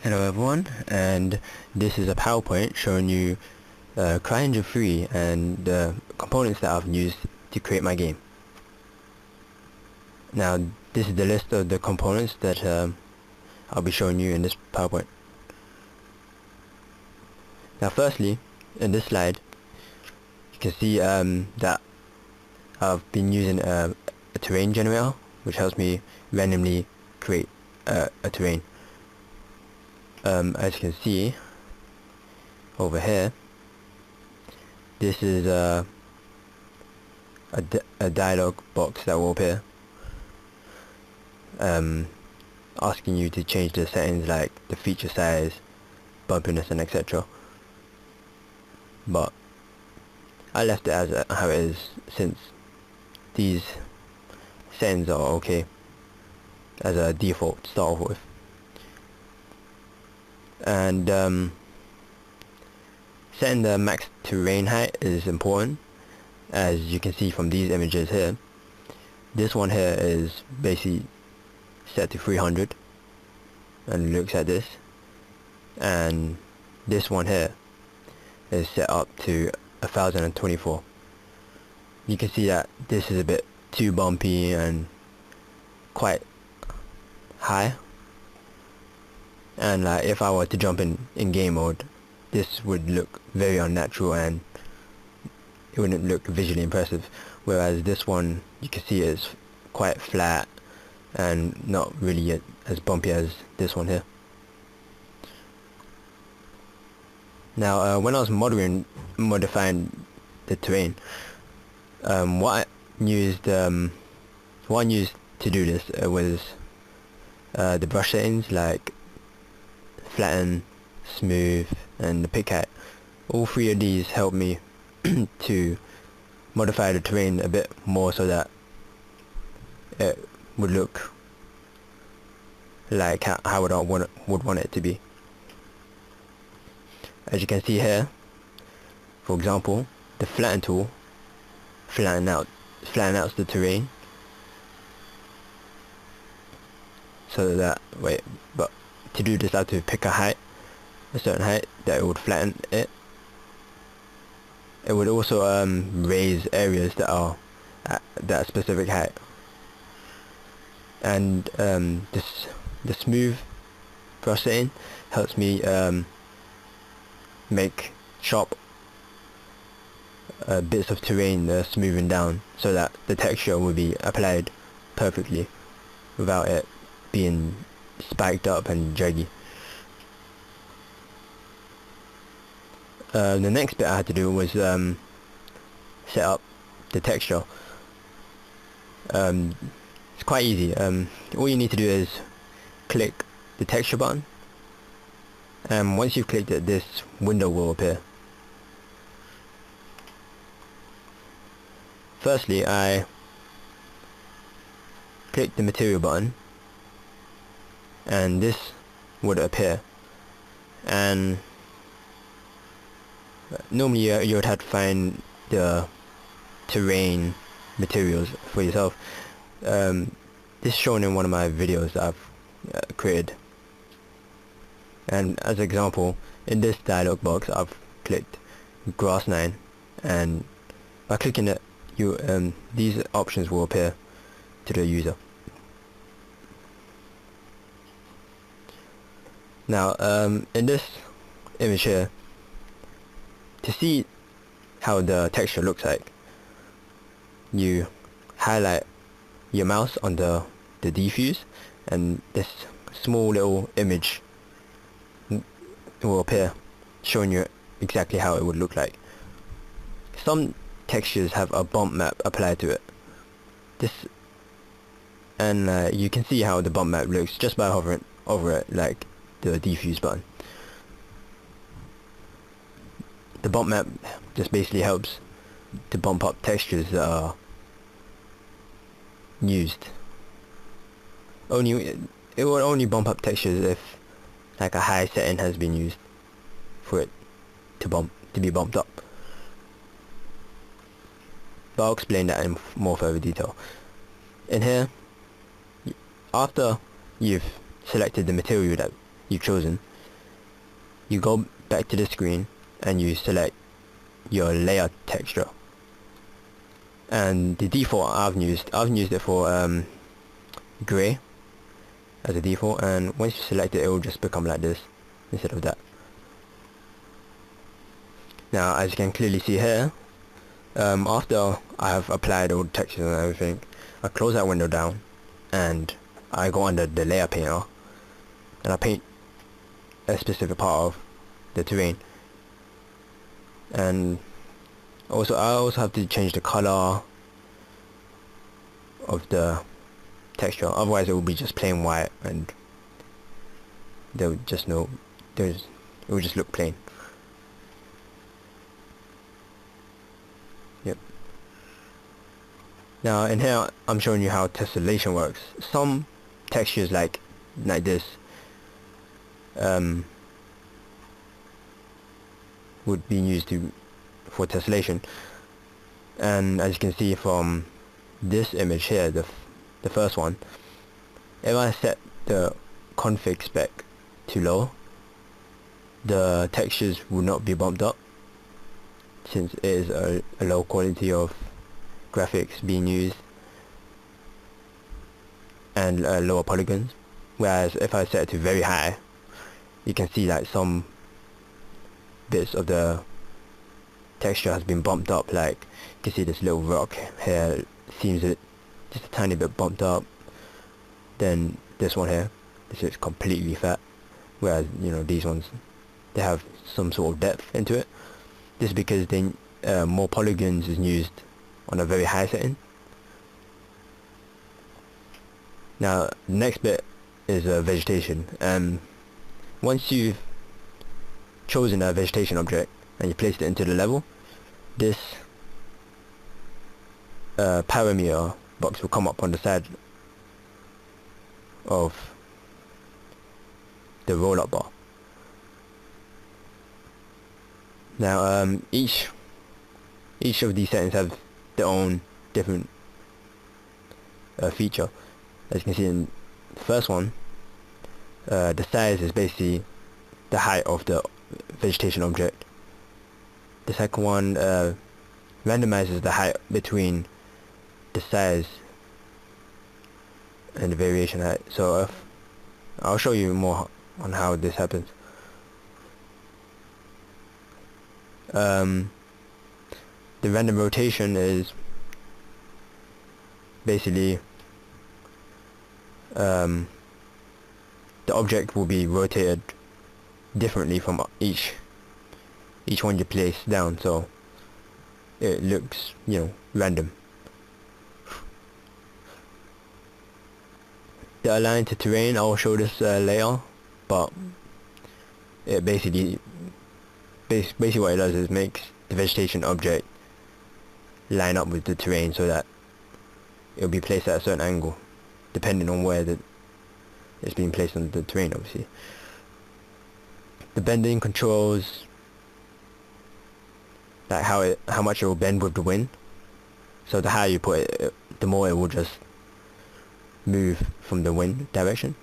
Hello everyone, and this is a PowerPoint showing you CryEngine 3 and the components that I've used to create my game. Now this is the list of the components that I'll be showing you in this PowerPoint. Now firstly, in this slide you can see that I've been using a terrain generator, which helps me randomly create a terrain. As you can see over here, this is a dialog box that will appear asking you to change the settings like the feature size, bumpiness and etc. But I left it as how it is, since these settings are okay as a default to start off with. And setting the max terrain height is important, as you can see from these images here. This one here is basically set to 300 and looks at this, and this one here is set up to 1024. You can see that this is a bit too bumpy and quite high, and if I were to jump in game mode, this would look very unnatural and it wouldn't look visually impressive, whereas this one you can see is quite flat and not really as bumpy as this one here. Now when I was modifying the terrain, what I used to do this was the brush settings like flatten, smooth and the pick height. All three of these help me to modify the terrain a bit more so that it would look like how I would want it to be. As you can see here, for example, the flatten tool flatten out the terrain so that to do this I have to pick a certain height that it would flatten it. It would also raise areas that are at that specific height. And the smooth brush setting helps me make sharp bits of terrain smoothing down so that the texture will be applied perfectly without it being spiked up and jaggy. The next bit I had to do was set up the texture. It's quite easy. All you need to do is click the texture button, and once you've clicked it, this window will appear. Firstly, I click the material button and this would appear, and normally you would have to find the terrain materials for yourself. This is shown in one of my videos that I've created, and as an example, in this dialog box I've clicked grass 9, and by clicking it these options will appear to the user. Now in this image here, to see how the texture looks like, you highlight your mouse on the diffuse, and this small little image will appear showing you exactly how it would look like. Some textures have a bump map applied to it, and you can see how the bump map looks just by hovering over it like the diffuse button. The bump map just basically helps to bump up textures that are used. It will only bump up textures if like a high setting has been used for it to be bumped up. But I'll explain that in more further detail. In here, after you've selected the material that you've chosen, you go back to the screen and you select your layer texture. And the default I've used it for grey as a default, and once you select it, it will just become like this instead of that. Now, as you can clearly see here, after I have applied all the textures and everything, I close that window down and I go under the layer painter and I paint a specific part of the terrain. And I also have to change the color of the texture, otherwise it will be just plain white and there would just it will just look plain. Yep. Now in here I'm showing you how tessellation works. Some textures like this would be used for tessellation, and as you can see from this image here, the first one, if I set the config spec to low, the textures will not be bumped up since it is a low quality of graphics being used and lower polygons. Whereas if I set it to very high, you can see that some bits of the texture has been bumped up. Like you can see this little rock here seems just a tiny bit bumped up. Then this one here, this is completely fat, whereas these ones, they have some sort of depth into it. This is because more polygons is used on a very high setting. Now the next bit is vegetation. Once you've chosen a vegetation object and you placed it into the level, this parameter box will come up on the side of the roll-up bar. Now each of these settings have their own different feature. As you can see in the first one, the size is basically the height of the vegetation object. The second one randomizes the height between the size and the variation height. So I'll show you more on how this happens. The random rotation is basically the object will be rotated differently from each one you place down, so it looks random. The align to terrain, I'll show this later, but it basically what it does is makes the vegetation object line up with the terrain so that it'll be placed at a certain angle depending on where it's being placed on the terrain, obviously. The bending controls like how much it will bend with the wind. So the higher you put it, the more it will just move from the wind direction.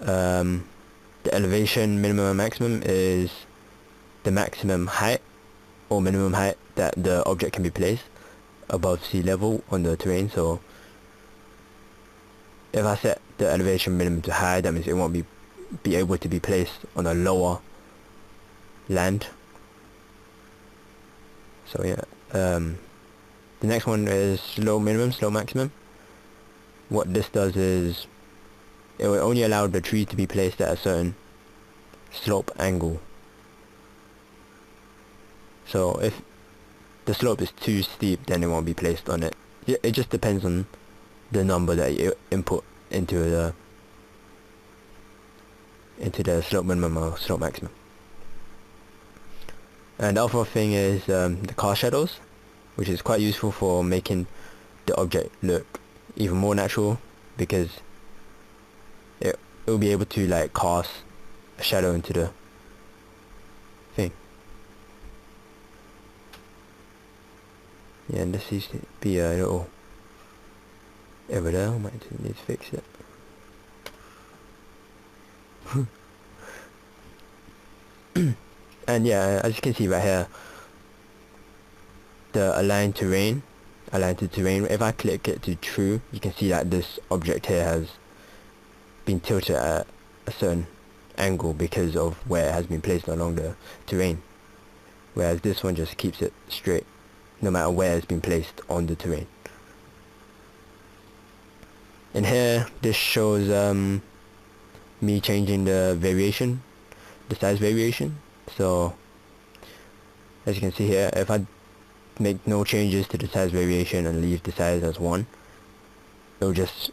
The elevation minimum and maximum is the maximum height or minimum height that the object can be placed above sea level on the terrain. So if I set the elevation minimum to high, that means it won't be able to be placed on a lower land. So yeah, the next one is slow minimum, slow maximum. What this does is it will only allow the tree to be placed at a certain slope angle. So if the slope is too steep, then it won't be placed on it. It just depends on the number that you input into the slope minimum or slope maximum. And the other thing is the cast shadows, which is quite useful for making the object look even more natural, because it will be able to like cast a shadow into the thing. Yeah, and this seems to be a little over there. I might need to fix it. And yeah, as you can see right here, the align to terrain, if I click it to true, you can see that this object here has been tilted at a certain angle because of where it has been placed along the terrain, whereas this one just keeps it straight no matter where it's been placed on the terrain. And here this shows me changing the variation, the size variation. So as you can see here, if I make no changes to the size variation and leave the size as 1, it'll just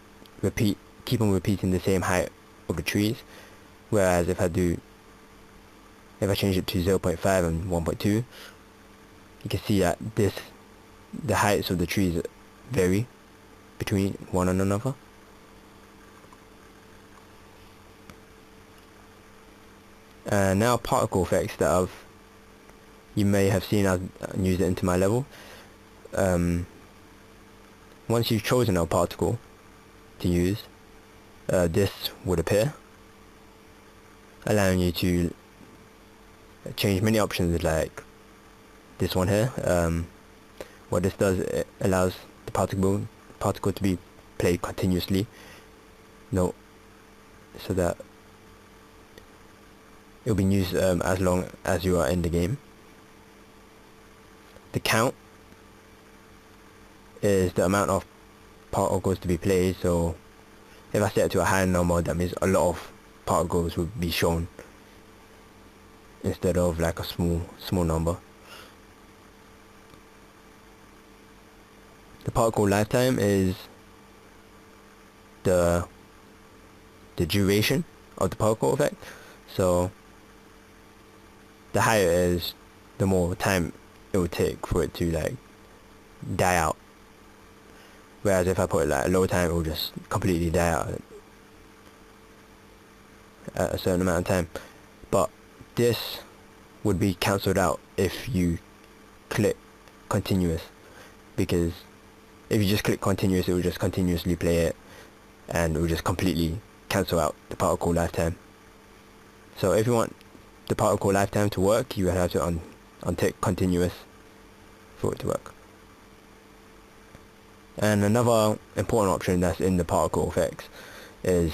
keep on repeating the same height of the trees. Whereas if I change it to 0.5 and 1.2, you can see that the heights of the trees vary between one and another. And now particle effects that you may have seen I've used it into my level. Once you've chosen a particle to use, this would appear, allowing you to change many options like this one here. What this does, it allows the particle to be played continuously, so that it'll be used as long as you are in the game. The count is the amount of particles to be played, so if I set it to a high number, that means a lot of particles would be shown instead of like a small number. The particle lifetime is the duration of the particle effect. So the higher it is, the more time it will take for it to like die out. Whereas if I put it like low time, it will just completely die out at a certain amount of time. But this would be cancelled out if you click continuous, because if you just click continuous, it will just continuously play it and it will just completely cancel out the particle lifetime. So if you want the particle lifetime to work, you would have to untick continuous for it to work. And another important option that's in the particle effects is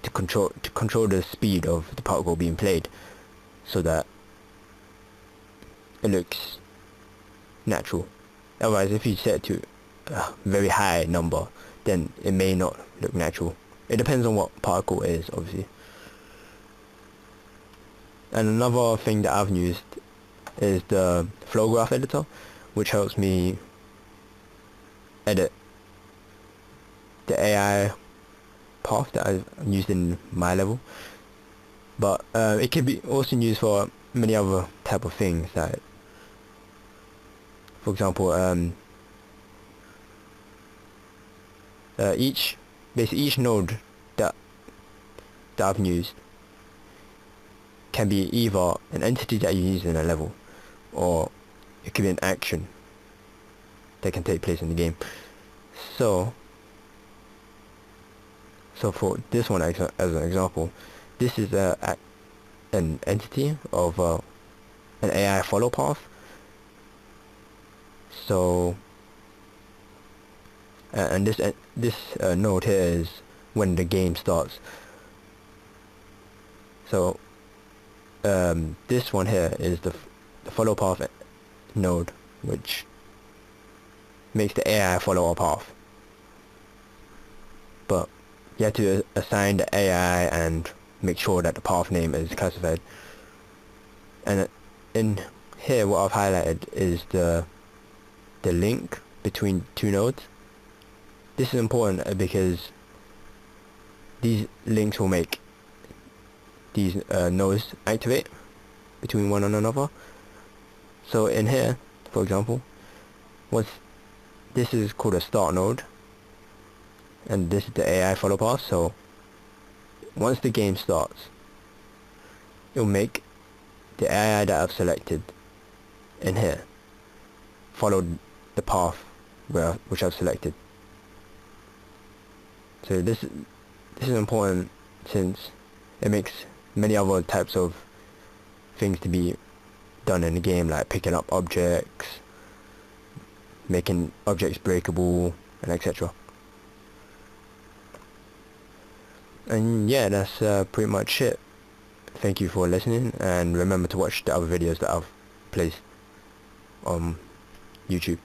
to control the speed of the particle being played, so that it looks natural. Otherwise, if you set it to a very high number, then it may not look natural. It depends on what particle it is, obviously. And another thing that I've used is the flow graph editor, which helps me edit the AI path that I've used in my level. But it can be also used for many other type of things, like for example each node that I've used can be either an entity that you use in a level, or it could be an action that can take place in the game. So for this one as an example, this is an entity of an AI follow path. So and this node here is when the game starts. So this one here is the follow path node, which makes the AI follow a path. But you have to assign the AI and make sure that the path name is classified. And in here, what I've highlighted is the link between two nodes. This is important because these links will make these nodes activate between one and another. So in here, for example, this is called a start node, and this is the AI follow path. So once the game starts, it'll make the AI that I've selected in here follow the path which I've selected. So this is important, since it makes many other types of things to be done in the game, like picking up objects, making objects breakable, and etc. And yeah, that's pretty much it. Thank you for listening, and remember to watch the other videos that I've placed on YouTube.